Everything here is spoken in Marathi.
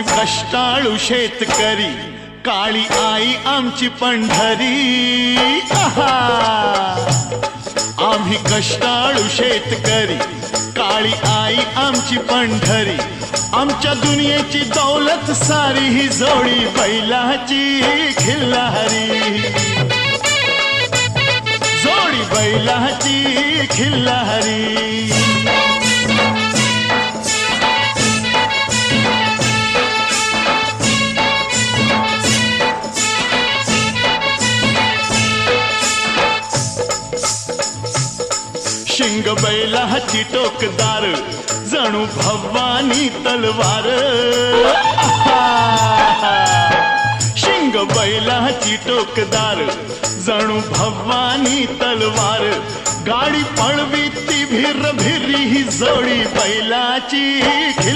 आम्ही कष्टाळू शेतकरी, काळी आई आमची पंढरी. आहा! आम्ही कष्टाळू शेतकरी, काळी आई आमची पंढरी. आमच्या दुनियेची दौलत सारी ही जोडी बैलाची खिल्लारी, जोडी बैलाची खिल्लारी. शिंग बैलाची टोकदार, जणू भवानी तलवार. शिंग बैलाची टोकदार, जणू भवानी तलवार. गाडी पळवी ती भिर भिरी, ही जोडी बैलाची खिल्लारी.